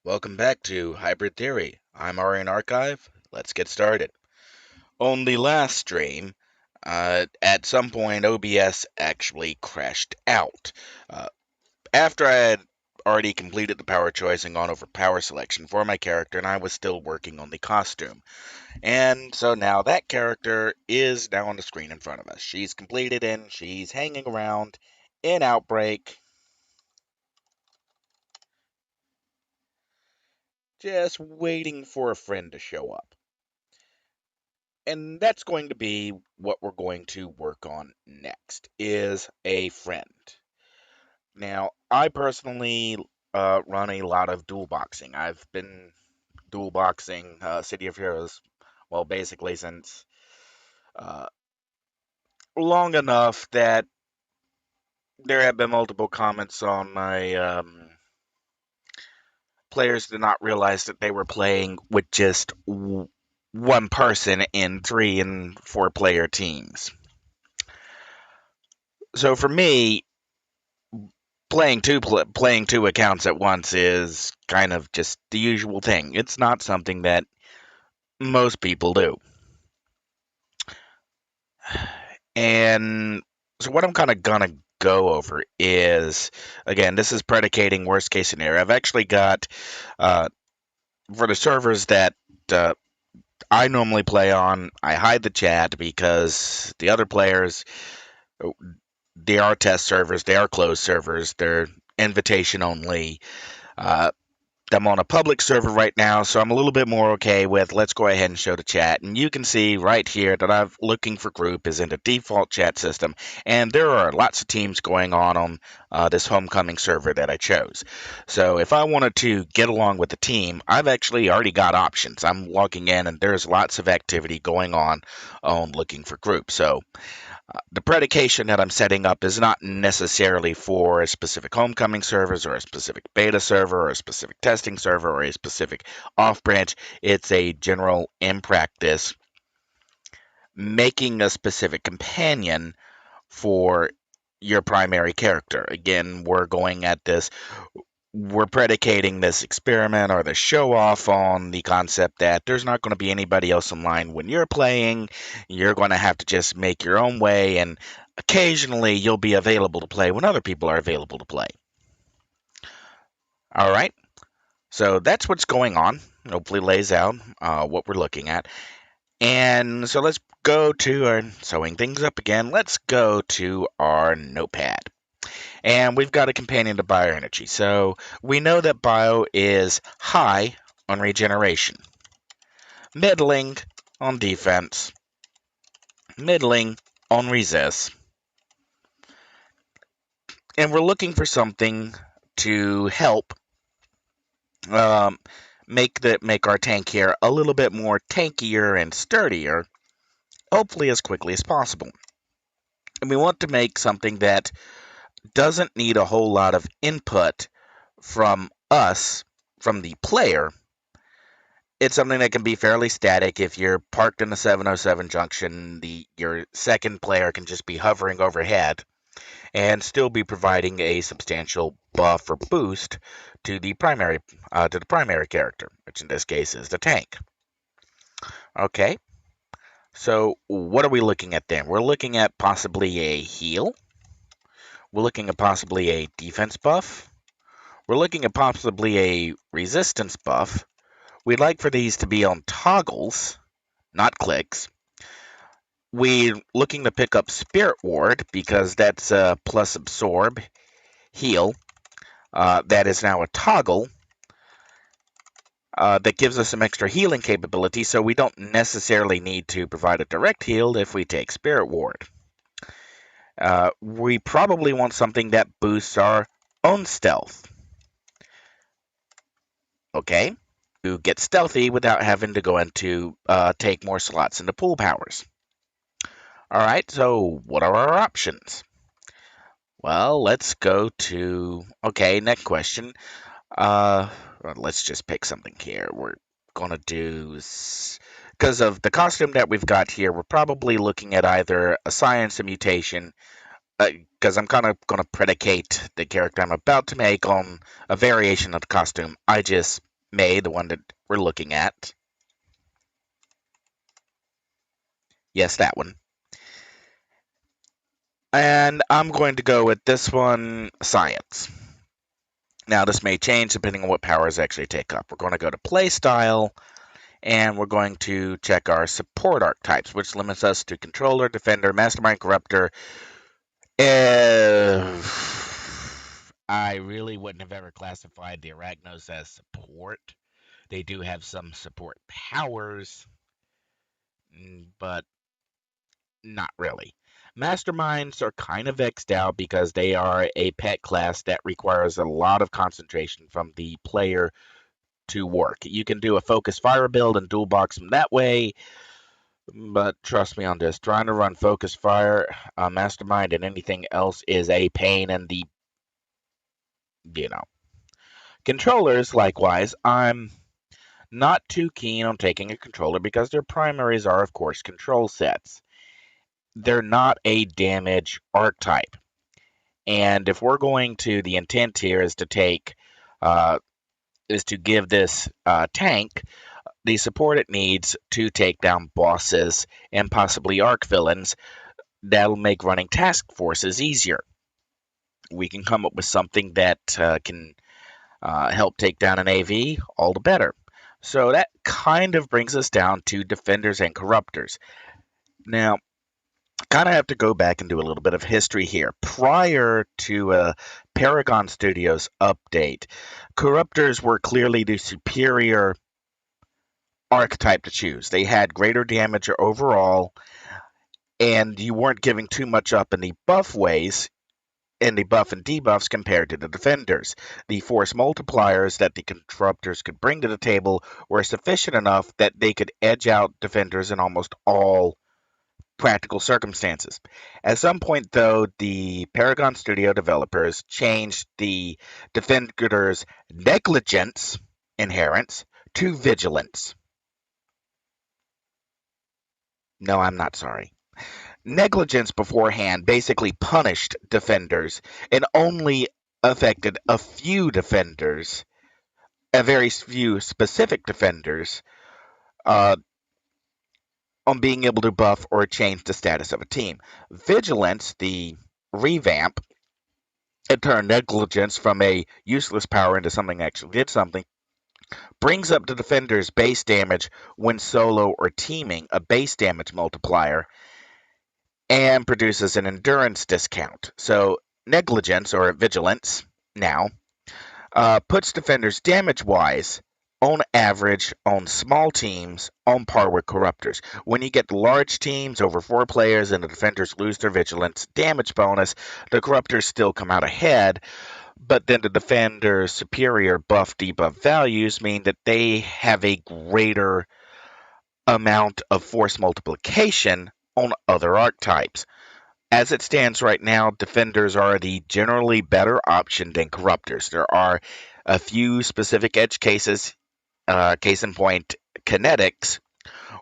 Welcome back to Hybrid Theory. I'm Aurian Archive. Let's get started. On the last stream, at some point OBS actually crashed out. Uh, After I had already completed the power choice and gone over power selection for my character, and I was still working on the costume. And so now that character is now on the screen in front of us. She's completed and she's hanging around in Outbreak, just waiting for a friend to show up. And that's going to be what we're going to work on next is a friend. Now, I personally run a lot of dual boxing. I've been dual boxing City of Heroes, well, basically since uh, long enough that there have been multiple comments on my players did not realize that they were playing with just one person in 3 and 4 player teams. So for me, playing two accounts at once is kind of just the usual thing. It's not something that most people do. And so what I'm kind of gonna go over is, again, this is predicating worst case scenario. I've actually got uh, for the servers that uh, I normally play on, I hide the chat because the other players, they are test servers, they are closed servers, they're invitation only. Uh, I'm on a public server right now, so I'm a little bit more okay with let's go ahead and show the chat. And you can see right here that I'm looking for group is in the default chat system. And there are lots of teams going on this homecoming server that I chose. So if I wanted to get along with the team, I've actually already got options. I'm logging in and there's lots of activity going on looking for groups. So the predication that I'm setting up is not necessarily for a specific homecoming servers or a specific beta server or a specific testing server or a specific off branch. It's a general in practice making a specific companion for your primary character. Again, we're going at this we're predicating this experiment or the show off on the concept that there's not going to be anybody else online when you're playing. You're going to have to just make your own way, and occasionally you'll be available to play when other people are available to play. All right, so that's what's going on. Hopefully, lays out what we're looking at. And so let's go to our sewing things up again. Let's go to our notepad. And we've got a companion to bioenergy. So we know that bio is high on regeneration, middling on defense, middling on resist. And we're looking for something to help um, make our tank here a little bit more tankier and sturdier, hopefully as quickly as possible. And we want to make something that doesn't need a whole lot of input from us, from the player. It's something that can be fairly static. If you're parked in a 707 junction, your second player can just be hovering overhead and still be providing a substantial buff or boost to the primary character, which in this case is the tank. Okay, so what are we looking at then? We're looking at possibly a heal. We're looking at possibly a defense buff. We're looking at possibly a resistance buff. We'd like for these to be on toggles, not clicks. We're looking to pick up Spirit Ward because that's a plus absorb, heal. That is now a toggle that gives us some extra healing capability, so we don't necessarily need to provide a direct heal if we take Spirit Ward. We probably want something that boosts our own stealth. Okay? To get stealthy without having to go into take more slots into pool powers. Alright, so what are our options? Well, let's go to... Okay, next question. Let's just pick something here. We're gonna do... Because of the costume that we've got here, we're probably looking at either a science, a mutation, because I'm kind of going to predicate the character I'm about to make on a variation of the costume I just made, the one that we're looking at. Yes, that one. And I'm going to go with this one, science. Now, this may change depending on what powers actually take up. We're going to go to play style, and we're going to check our support archetypes, which limits us to controller, defender, mastermind, corruptor. I really wouldn't have ever classified the Arachnos as support. They do have some support powers, but not really. Masterminds are kind of X'd out because they are a pet class that requires a lot of concentration from the player to work. You can do a focus fire build and dual box them that way, but trust me on this. Trying to run focus fire, mastermind, and anything else is a pain in the, you know. Controllers, likewise, I'm not too keen on taking a controller because their primaries are, of course, control sets. They're not a damage archetype. And if we're going to, the intent here is to take, is to give this tank the support it needs to take down bosses and possibly arc villains. That'll make running task forces easier. We can come up with something that can help take down an AV, all the better. So that kind of brings us down to defenders and corruptors. Now, kind of have to go back and do a little bit of history here. Prior to Paragon Studios update, corruptors were clearly the superior archetype to choose. They had greater damage overall, and you weren't giving too much up in the buff ways, in the buff and debuffs compared to the defenders. The force multipliers that the corruptors could bring to the table were sufficient enough that they could edge out defenders in almost all practical circumstances. At some point, though, the Paragon Studio developers changed the defender's negligence inherence to vigilance. No, I'm not sorry. Negligence beforehand basically punished defenders and only affected a few defenders, a very few specific defenders, uh, on being able to buff or change the status of a team. Vigilance, the revamp, it turned negligence from a useless power into something that actually did something, brings up the defender's base damage when solo or teaming, a base damage multiplier, and produces an endurance discount. So negligence or vigilance now puts defenders damage-wise on average on small teams on par with corruptors. When you get large teams over 4 players and the defenders lose their vigilance damage bonus, the corruptors still come out ahead, but then the defender's superior buff debuff values mean that they have a greater amount of force multiplication on other archetypes. As it stands right now, defenders are the generally better option than corruptors. There are a few specific edge cases, case in point, kinetics,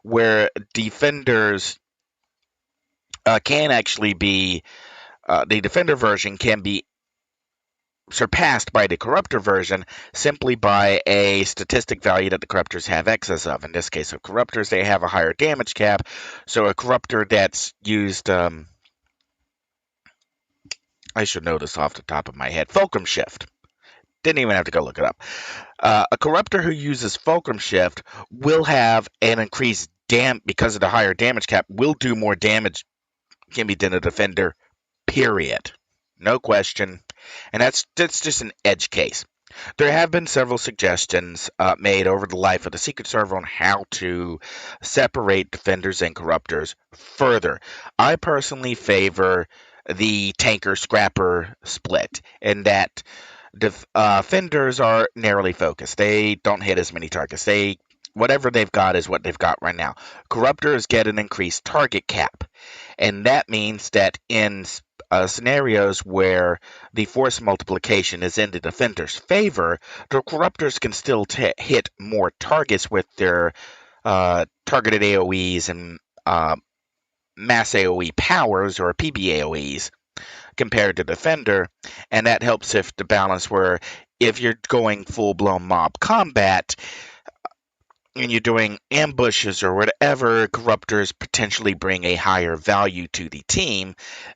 where defenders can actually be, the defender version can be surpassed by the corruptor version simply by a statistic value that the corruptors have excess of. In this case of corruptors, they have a higher damage cap, so a corruptor that's used, I should know this off the top of my head, Fulcrum Shift. Didn't even have to go look it up. A corruptor who uses Fulcrum Shift will have an increased because of the higher damage cap, will do more damage can be done to defender, period. No question. And that's just an edge case. There have been several suggestions made over the life of the Secret Server on how to separate defenders and corruptors further. I personally favor the tanker scrapper split in that defenders are narrowly focused. They don't hit as many targets. Whatever they've got is what they've got right now. Corruptors get an increased target cap, and that means that in scenarios where the force multiplication is in the defender's favor, the corruptors can still hit more targets with their targeted AoEs and mass AoE powers or PB AoEs compared to defender, and that helps shift the balance where if you're going full-blown mob combat and you're doing ambushes or whatever, corruptors potentially bring a higher value to the team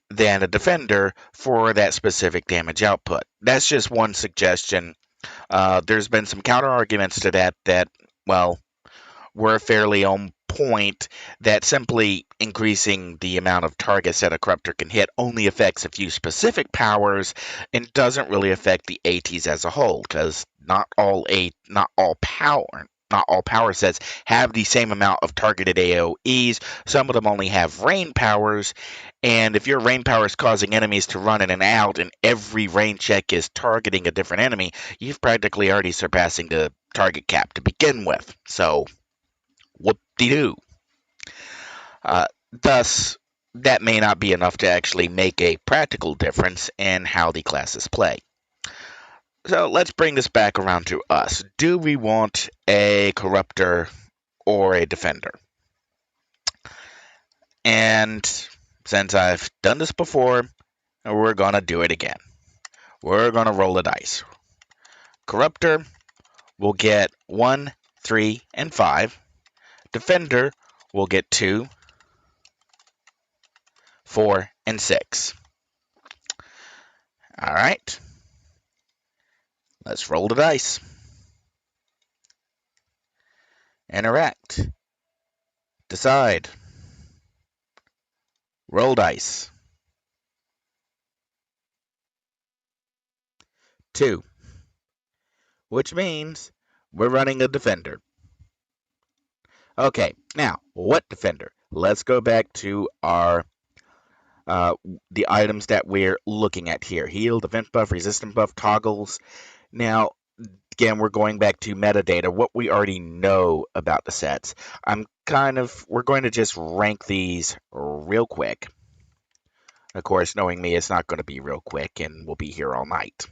than a defender for that specific damage output. That's just one suggestion. There's been some counter arguments to that, well, were fairly on point, that simply increasing the amount of targets that a corruptor can hit only affects a few specific powers and doesn't really affect the ATs as a whole, because not all power sets have the same amount of targeted AoEs. Some of them only have rain powers, and if your rain power is causing enemies to run in and out, and every rain check is targeting a different enemy, you've practically already surpassing the target cap to begin with. So whoop-de-doo. Thus, that may not be enough to actually make a practical difference in how the classes play. So let's bring this back around to us. Do we want a corruptor or a defender? And since I've done this before, we're going to do it again. We're going to roll a dice. Corruptor will get 1, 3, and 5. Defender will get 2, 4, and 6. All right. Let's roll the dice. Interact. Decide. Roll dice. 2. Which means we're running a defender. Okay, now, what defender? Let's go back to our the items that we're looking at here. Heal, defense buff, resistance buff, toggles. Now, again, we're going back to metadata, what we already know about the sets. We're going to just rank these real quick. Of course, knowing me, it's not going to be real quick, and we'll be here all night.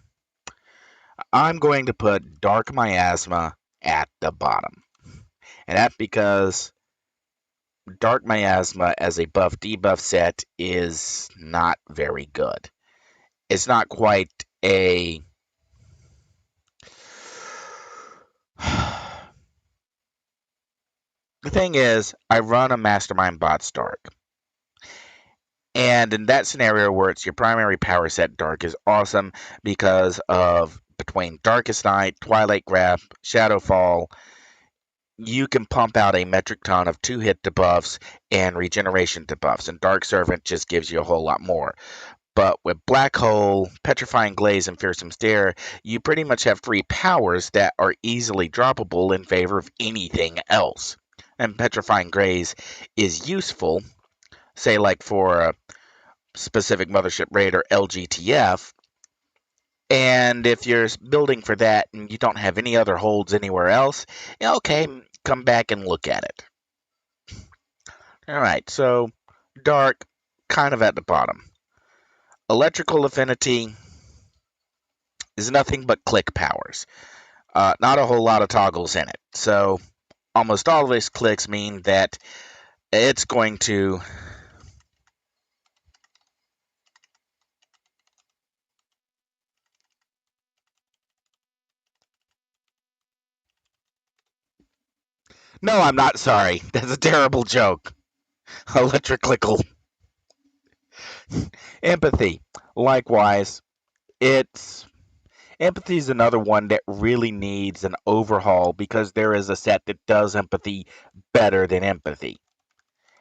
I'm going to put Dark Miasma at the bottom. And that's because Dark Miasma as a buff debuff set is not very good. It's not quite a... The thing is, I run a Mastermind Bots Dark. And in that scenario where it's your primary power set, Dark is awesome because of between Darkest Night, Twilight Grasp, Shadowfall, you can pump out a metric ton of 2-hit debuffs and regeneration debuffs, and Dark Servant just gives you a whole lot more. But with Black Hole, Petrifying Glaze, and Fearsome Stare, you pretty much have 3 powers that are easily droppable in favor of anything else. And Petrifying Glaze is useful, say like for a specific Mothership Raid or LGTF, and if you're building for that and you don't have any other holds anywhere else, okay, come back and look at it. Alright, so Dark, kind of at the bottom. Electrical Affinity is nothing but click powers. Not a whole lot of toggles in it. So almost all of its clicks mean that it's going to... No, I'm not sorry. That's a terrible joke. Electrical. Empathy. Likewise, Empathy is another one that really needs an overhaul because there is a set that does empathy better than empathy.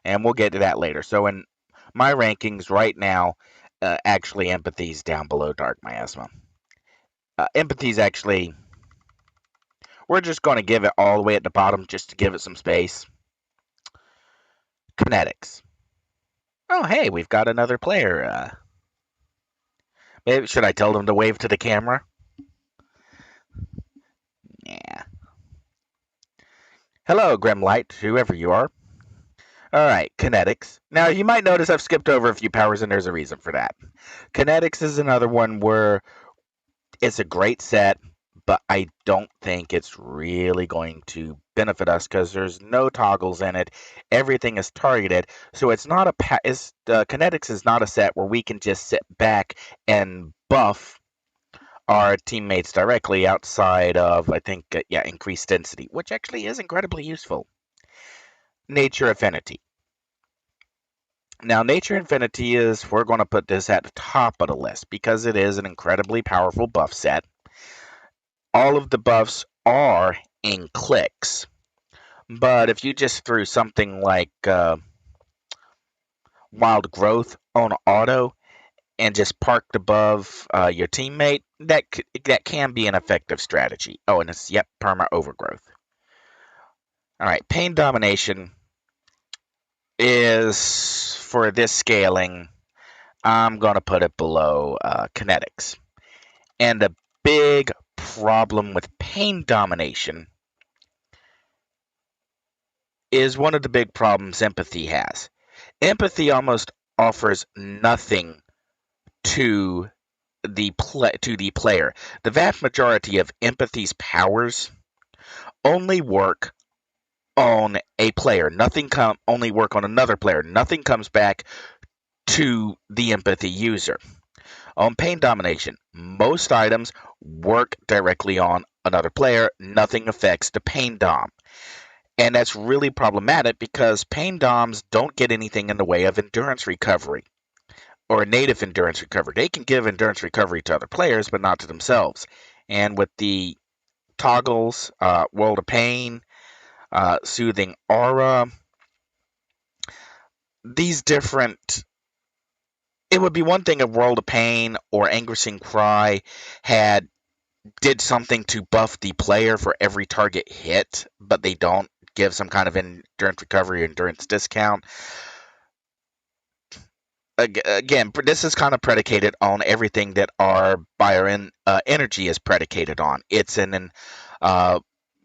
And we'll get to that later. So in my rankings right now, actually empathy's down below Dark Miasma. Empathy's actually... We're just going to give it all the way at the bottom just to give it some space. Kinetics. Oh, hey, we've got another player. Maybe should I tell them to wave to the camera? Yeah. Hello, Grimlight, whoever you are. Alright, kinetics. Now, you might notice I've skipped over a few powers, and there's a reason for that. Kinetics is another one where it's a great set, but I don't think it's really going to benefit us because there's no toggles in it. Everything is targeted, so it's not kinetics is not a set where we can just sit back and buff our teammates directly outside of, I think, yeah, increased density, which actually is incredibly useful. Nature Affinity. Now, Nature Affinity is, we're going to put this at the top of the list because it is an incredibly powerful buff set. All of the buffs are in clicks, but if you just threw something like Wild Growth on auto and just parked above your teammate, that can be an effective strategy. Oh, and it's, yep, Perma Overgrowth. All right, Pain Domination is, for this scaling, I'm going to put it below Kinetics. And the big problem with Pain Domination is one of the big problems Empathy has. Empathy almost offers nothing to the player. The vast majority of Empathy's powers only work on a player. Nothing only work on another player. Nothing comes back to the Empathy user. On Pain Domination, most items work directly on another player. Nothing affects the Pain Dom. And that's really problematic because Pain Doms don't get anything in the way of endurance recovery or native endurance recovery. They can give endurance recovery to other players, but not to themselves. And with the toggles, World of Pain, Soothing Aura, these different. It would be one thing if World of Pain or Anguishing Cry did something to buff the player for every target hit, but they don't give some kind of endurance recovery or endurance discount. Again, this is kind of predicated on everything that our energy is predicated on. It's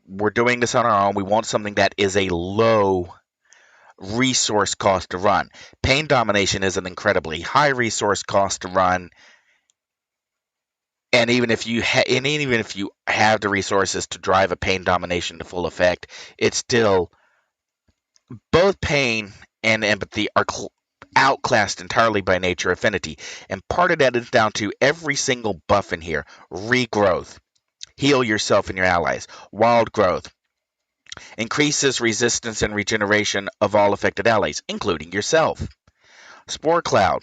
we're doing this on our own. We want something that is a low resource cost to run. Pain Domination is an incredibly high resource cost to run, and even if you have the resources to drive a Pain Domination to full effect, it's still both Pain and Empathy are outclassed entirely by Nature Affinity, and part of that is down to every single buff in here. Regrowth, heal yourself and your allies. Wild Growth increases resistance and regeneration of all affected allies, including yourself. Spore Cloud,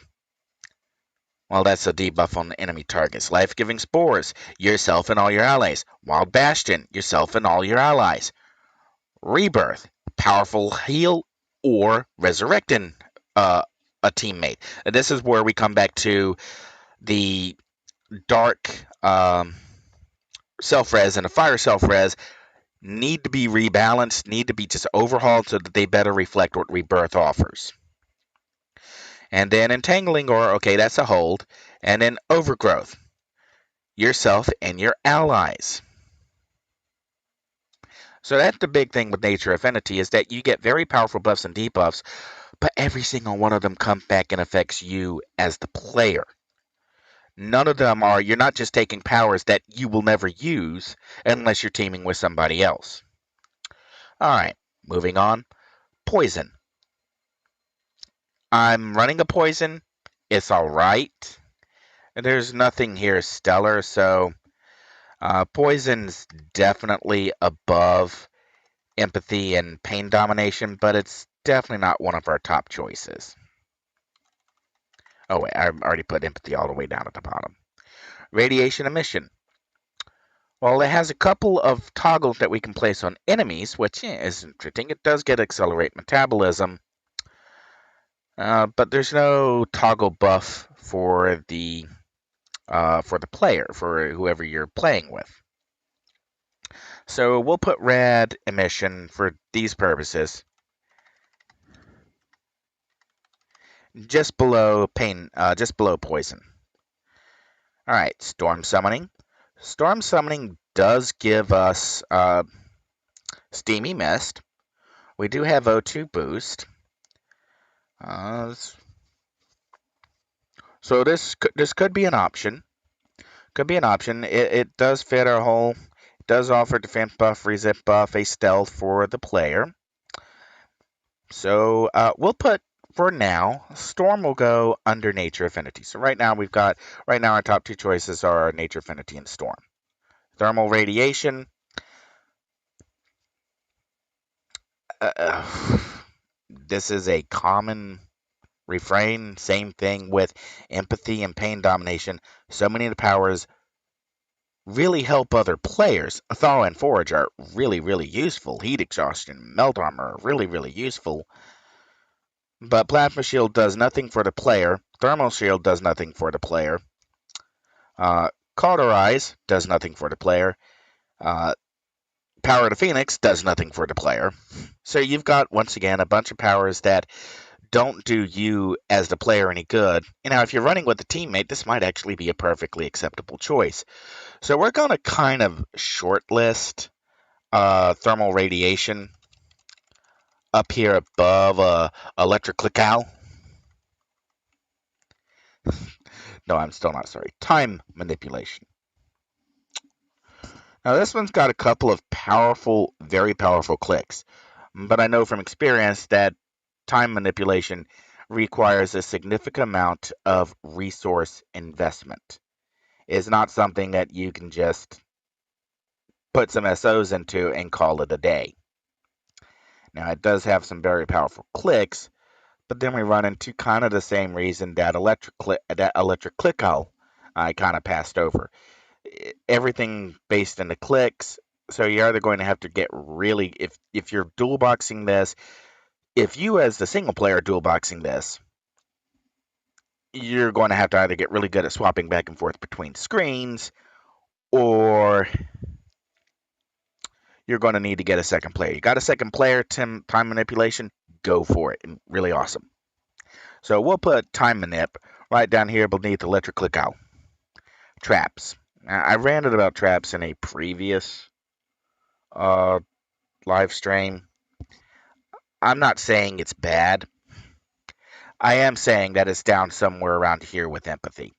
well, that's a debuff on the enemy targets. Life-giving Spores, yourself and all your allies. Wild Bastion, yourself and all your allies. Rebirth, powerful heal or resurrecting a teammate. And this is where we come back to the dark self-res and the fire self-res need to be rebalanced, need to be just overhauled so that they better reflect what Rebirth offers. And then Entangling Aura, okay, that's a hold. And then Overgrowth, yourself and your allies. So that's the big thing with Nature Affinity is that you get very powerful buffs and debuffs, but every single one of them comes back and affects you as the player. None of them are, you're not just taking powers that you will never use unless you're teaming with somebody else. Alright, moving on. Poison. I'm running a poison. It's alright. There's nothing here stellar, so poison's definitely above Empathy and Pain Domination, but it's definitely not one of our top choices. Oh wait, I already put Empathy all the way down at the bottom. Radiation Emission. Well, it has a couple of toggles that we can place on enemies, which is interesting. It does get Accelerate Metabolism, but there's no toggle buff for the player, for whoever you're playing with. So we'll put Rad Emission for these purposes just below Poison. All right, Storm Summoning. Storm Summoning does give us Steamy Mist. We do have O2 Boost. So this could be an option. It does fit our whole. It does offer defense buff, resist buff, a stealth for the player. So we'll put For now, Storm will go under Nature Affinity. So right now our top two choices are Nature Affinity and Storm. Thermal Radiation. This is a common refrain. Same thing with Empathy and Pain Domination. So many of the powers really help other players. Thaw and Forage are really, really useful. Heat Exhaustion, Melt Armor are really, really useful. But Plasma Shield does nothing for the player. Thermal Shield does nothing for the player. Cauterize does nothing for the player. Power of the Phoenix does nothing for the player. So you've got, once again, a bunch of powers that don't do you as the player any good. If you're running with a teammate, this might actually be a perfectly acceptable choice. So we're going to kind of shortlist Thermal Radiation up here above Electric Click Owl. No, I'm still not sorry. Time Manipulation. Now this one's got a couple of powerful, very powerful clicks. But I know from experience that time manipulation requires a significant amount of resource investment. It's not something that you can just put some SOs into and call it a day. Now, it does have some very powerful clicks, but then we run into kind of the same reason that electric click I kind of passed over. Everything based in the clicks, so you're either going to have to get really, if you're dual boxing this, if you as the single player dual boxing this, you're going to have to either get really good at swapping back and forth between screens, or you're going to need to get a second player. You got a second player, time manipulation, go for it. And really awesome. So we'll put time manip right down here beneath electric click out. Traps. Now, I ranted about traps in a previous live stream. I'm not saying it's bad. I am saying that it's down somewhere around here with empathy.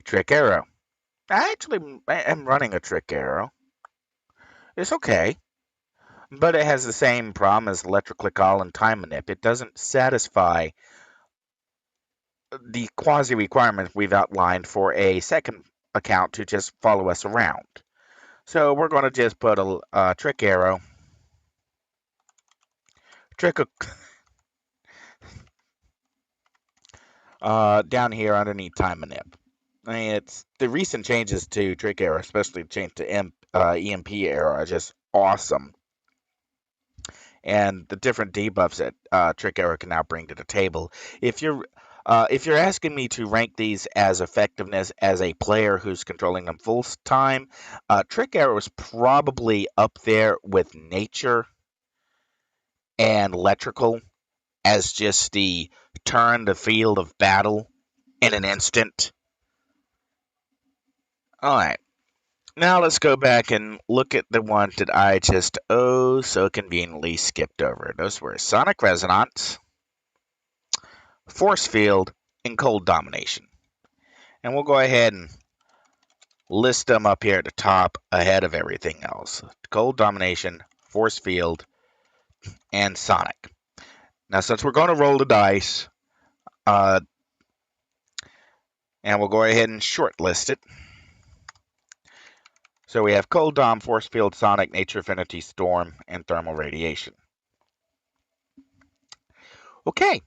Trick arrow. I actually am running a trick arrow. It's okay, but it has the same problem as electric click all and time manip. It doesn't satisfy the quasi requirements we've outlined for a second account to just follow us around. So we're going to just put a trick arrow, down here underneath time manip. I mean, it's the recent changes to trick arrow, especially the change to EMP arrow, are just awesome. And the different debuffs that trick arrow can now bring to the table. If you're asking me to rank these as effectiveness as a player who's controlling them full time, trick arrow is probably up there with nature and electrical as just the turn the field of battle in an instant. All right. Now let's go back and look at the ones that I just so conveniently skipped over. Those were Sonic Resonance, Force Field, and Cold Domination. And we'll go ahead and list them up here at the top ahead of everything else. Cold Domination, Force Field, and Sonic. Now since we're going to roll the dice, and we'll go ahead and shortlist it. So we have Cold Dom, Force Field, Sonic, Nature Affinity, Storm, and Thermal Radiation. Okay.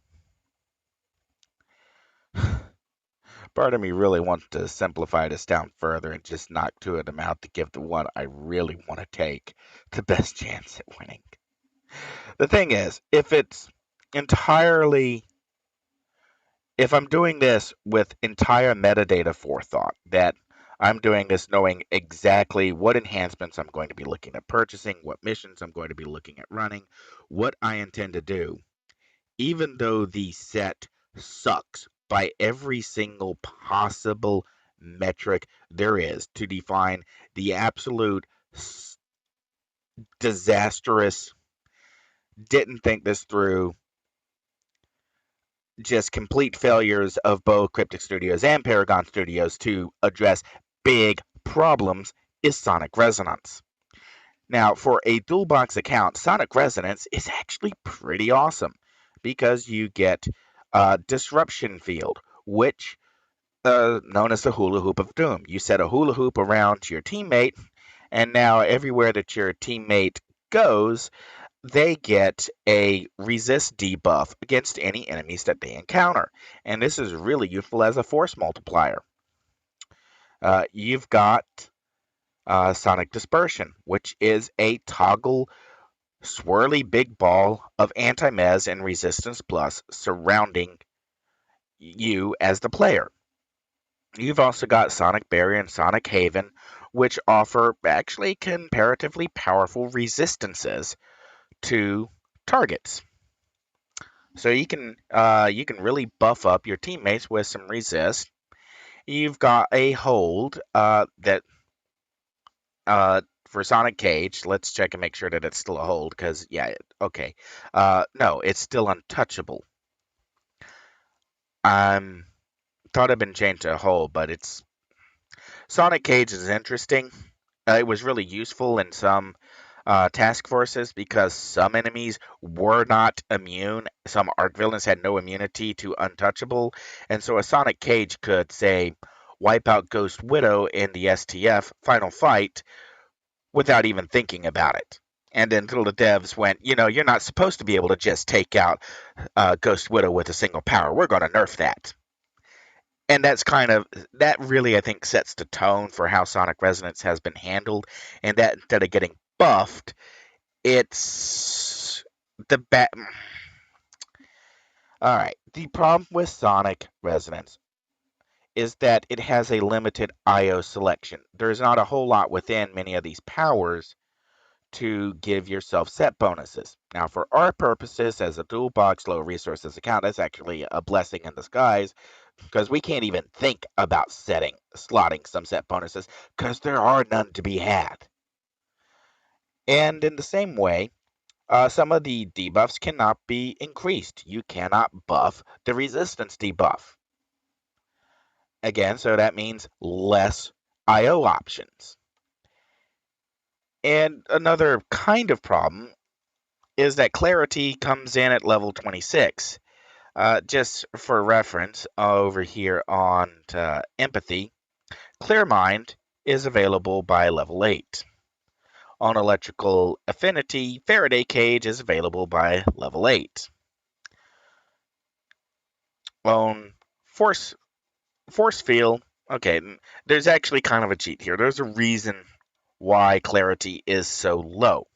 Part of me really wants to simplify this down further and just knock two of them out to give the one I really want to take the best chance at winning. The thing is, if I'm doing this with entire metadata forethought, that I'm doing this knowing exactly what enhancements I'm going to be looking at purchasing, what missions I'm going to be looking at running, what I intend to do, even though the set sucks by every single possible metric there is to define the absolute disastrous, didn't think this through, just complete failures of both Cryptic Studios and Paragon Studios to address big problems is Sonic Resonance. Now, for a dual box account, Sonic Resonance is actually pretty awesome because you get Disruption Field, which known as the Hula Hoop of Doom. You set a hula hoop around your teammate, and now everywhere that your teammate goes, they get a resist debuff against any enemies that they encounter. And this is really useful as a force multiplier. You've got Sonic Dispersion, which is a toggle swirly big ball of anti-mez and resistance plus surrounding you as the player. You've also got Sonic Barrier and Sonic Haven, which offer actually comparatively powerful resistances to targets. So you can really buff up your teammates with some resist. You've got a hold that for Sonic Cage. Let's check and make sure that it's still a hold because yeah, okay. No, it's still untouchable. I'm thought it'd been changed to a hold, but it's Sonic Cage is interesting. It was really useful in some task forces because some enemies were not immune. Some arc villains had no immunity to untouchable, and so a Sonic Cage could say wipe out Ghost Widow in the STF final fight without even thinking about it. And until the devs went, you're not supposed to be able to just take out Ghost Widow with a single power. We're going to nerf that. And that really, I think, sets the tone for how Sonic Resonance has been handled. And that instead of getting buffed, it's the bat. All right. The problem with Sonic Resonance is that it has a limited IO selection. There's not a whole lot within many of these powers to give yourself set bonuses. Now, for our purposes, as a dual box, low resources account, that's actually a blessing in disguise because we can't even think about slotting some set bonuses because there are none to be had. And in the same way, some of the debuffs cannot be increased. You cannot buff the resistance debuff. Again, so that means less IO options. And another kind of problem is that clarity comes in at level 26. Just for reference, over here on empathy, Clear Mind is available by level 8. On electrical affinity, Faraday Cage is available by level 8. On force field, okay, there's actually kind of a cheat here. There's a reason why clarity is so low.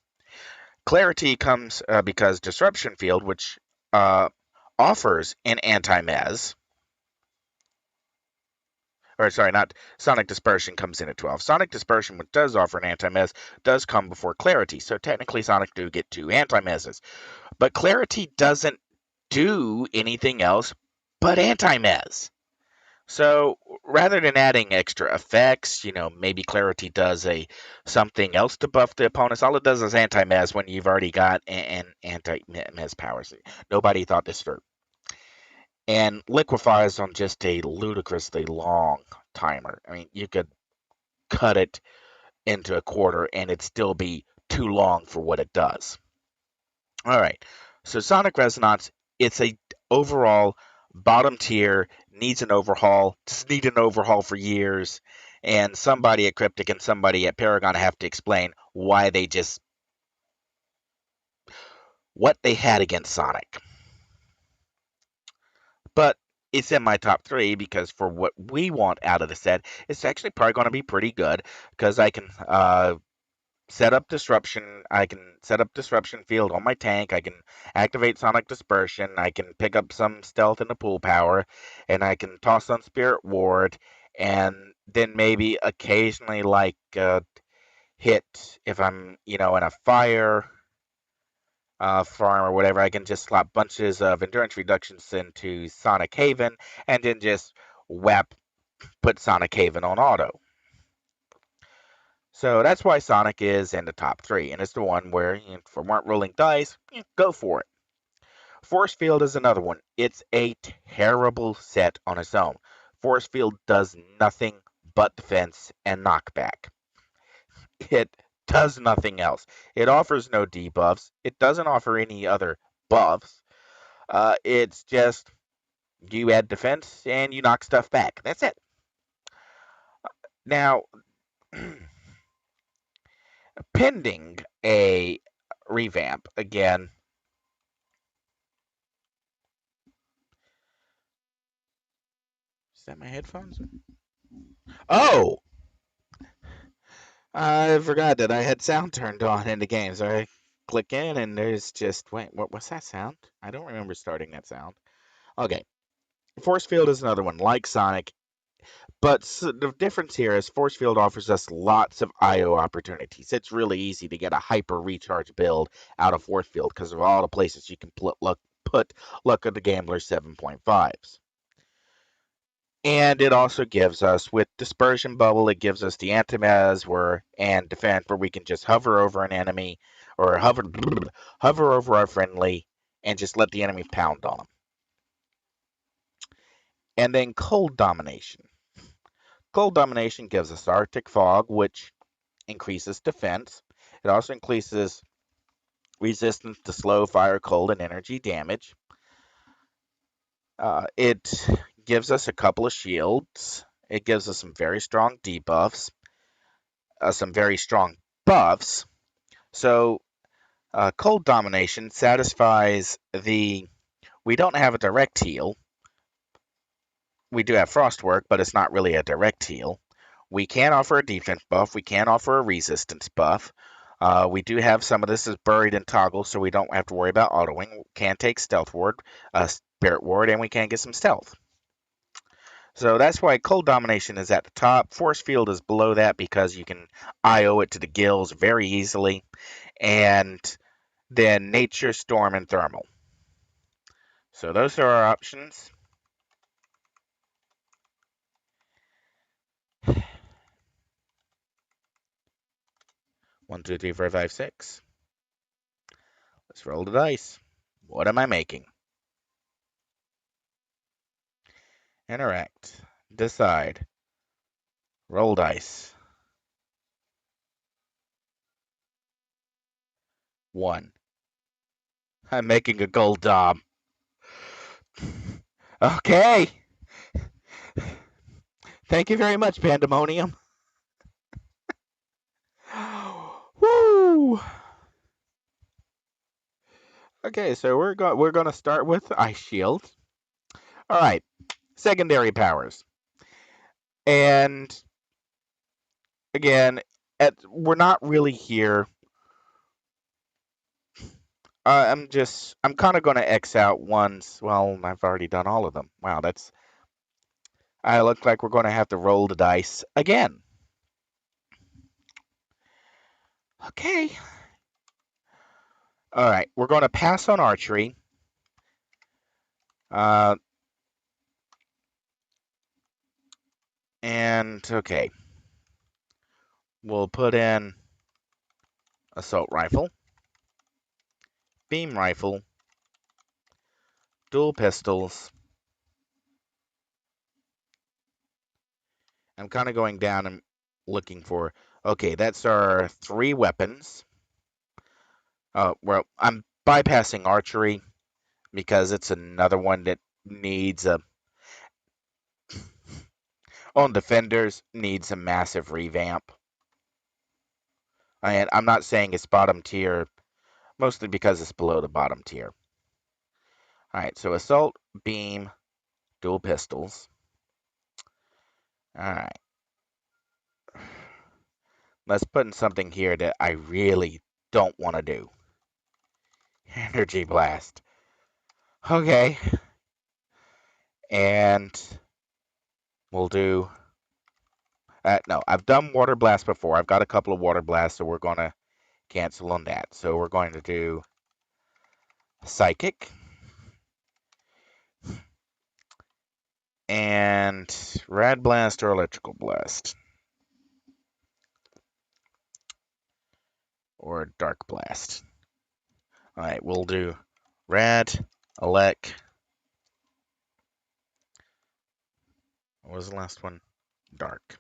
Clarity comes because disruption field, which offers an anti-mez, or sorry, not Sonic Dispersion comes in at 12. Sonic Dispersion, which does offer an anti-mez, does come before Clarity. So technically Sonic do get 2 anti-mezes. But Clarity doesn't do anything else but anti-mez. So rather than adding extra effects, maybe Clarity does something else to buff the opponents. All it does is anti-mez when you've already got an anti-mez powers. Nobody thought this through. And liquefies on just a ludicrously long timer. I mean, you could cut it into a quarter and it'd still be too long for what it does. All right, so Sonic Resonance, it's a overall bottom tier, needs an overhaul, just need an overhaul for years, and somebody at Cryptic and somebody at Paragon have to explain why what they had against Sonic. But it's in my top 3 because for what we want out of the set, it's actually probably going to be pretty good because I can set up disruption. I can set up disruption field on my tank. I can activate Sonic Dispersion. I can pick up some stealth in the pool power, and I can toss on Spirit Ward, and then maybe occasionally hit if I'm in a fire farm or whatever. I can just slap bunches of endurance reductions into Sonic Haven, and then just put Sonic Haven on auto. So that's why Sonic is in the top 3, and it's the one where, if we weren't rolling dice, go for it. Force Field is another one. It's a terrible set on its own. Force Field does nothing but defense and knockback. It does nothing else. It offers no debuffs. It doesn't offer any other buffs. It's just you add defense and you knock stuff back. That's it. Now, pending a revamp, again. Is that my headphones? Oh! I forgot that I had sound turned on in the game. So I click in and there's just. Wait, what was that sound? I don't remember starting that sound. Okay. Force Field is another one, like Sonic. But the difference here is Force Field offers us lots of IO opportunities. It's really easy to get a hyper recharge build out of Force Field because of all the places you can put Luck of the Gambler 7.5s. And it also gives us, with Dispersion Bubble, it gives us the Antimaz and Defense where we can just hover over an enemy or hover over our friendly and just let the enemy pound on them. And then Cold Domination. Cold Domination gives us Arctic Fog, which increases defense. It also increases resistance to slow, fire, cold, and energy damage. It gives us a couple of shields. It gives us some very strong debuffs, some very strong buffs. So, Cold Domination satisfies the. We don't have a direct heal. We do have Frostwork, but it's not really a direct heal. We can offer a defense buff. We can offer a resistance buff. We do have some of this is buried in toggle, so we don't have to worry about autoing. We can take Stealth Ward, Spirit Ward, and we can get some stealth. So that's why Cold Domination is at the top. Force Field is below that because you can IO it to the gills very easily. And then Nature, Storm, and Thermal. So those are our options. One, two, three, four, five, six. Let's roll the dice. What am I making? Interact. Decide. Roll dice. 1. I'm making a gold dom. Okay. Thank you very much, Pandemonium. Woo! Okay, so we're going to start with Ice Shield. All right, secondary powers. And again, we're not really here. I'm kind of going to X out ones. Well, I've already done all of them. Wow, I look like we're going to have to roll the dice again. Okay. All right, we're going to pass on archery. And okay, we'll put in assault rifle, beam rifle, dual pistols. I'm kind of going down and looking for. Okay, that's our 3 weapons. Well, I'm bypassing archery because it's another one that needs a. On defenders needs a massive revamp. And I'm not saying it's bottom tier, mostly because it's below the bottom tier. All right, so assault, beam, dual pistols. All right. Let's put in something here that I really don't want to do. Energy blast. Okay. And we'll do. No, I've done water blast before. I've got a couple of water blasts, so we're going to cancel on that. So we're going to do psychic. And rad blast or electrical blast. Or dark blast. All right, we'll do rad, elect. What was the last one? Dark.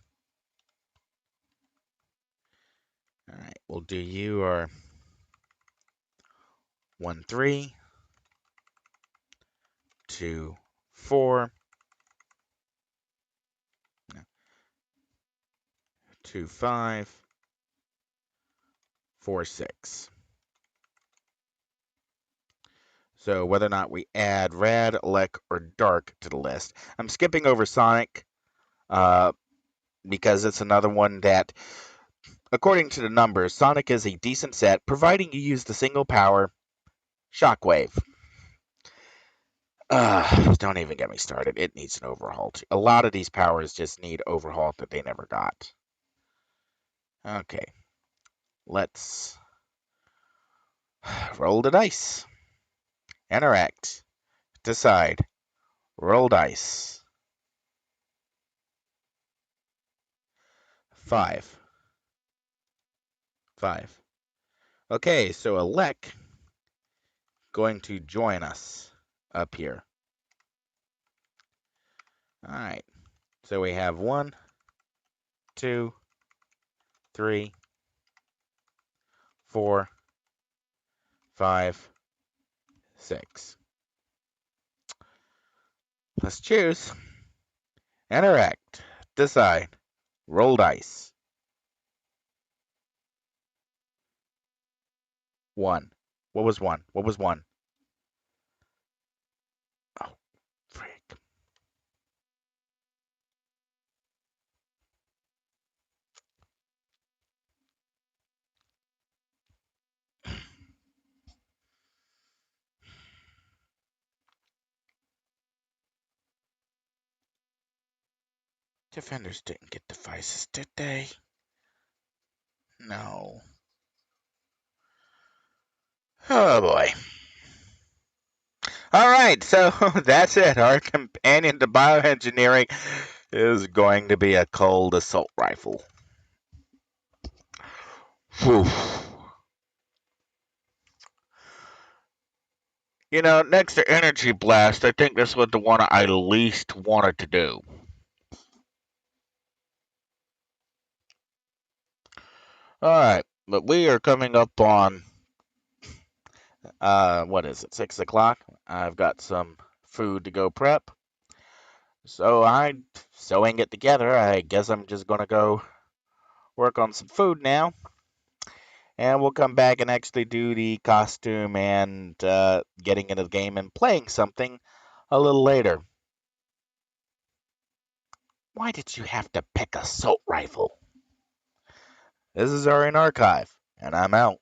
All right. we'll do you or 1, 3, 2, 4, 2, 5, 4, 6. So whether or not we add red, elect, or dark to the list. I'm skipping over Sonic because it's another one that, according to the numbers, Sonic is a decent set, providing you use the single power Shockwave. Don't even get me started. It needs an overhaul. A lot of these powers just need overhaul that they never got. Okay, let's roll the dice. Interact. Decide. Roll dice. 5. 5. Okay, so Alec going to join us up here. All right. So we have 1, 2, 3, 4, 5, 6. Let's choose. Interact. Decide. Roll dice. 1. What was 1? What was 1? Oh, frick. Defenders didn't get devices, did they? No. Oh boy. All right, so that's it. Our companion to bioengineering is going to be a cold assault rifle. Whew. You know, next to Energy Blast, I think this was the one I least wanted to do. Alright, but we are coming up on, what is it, 6 o'clock? I've got some food to go prep. So I'm sewing it together. I guess I'm just going to go work on some food now. And we'll come back and actually do the costume and getting into the game and playing something a little later. Why did you have to pick assault rifle? This is Aurian Archive, and I'm out.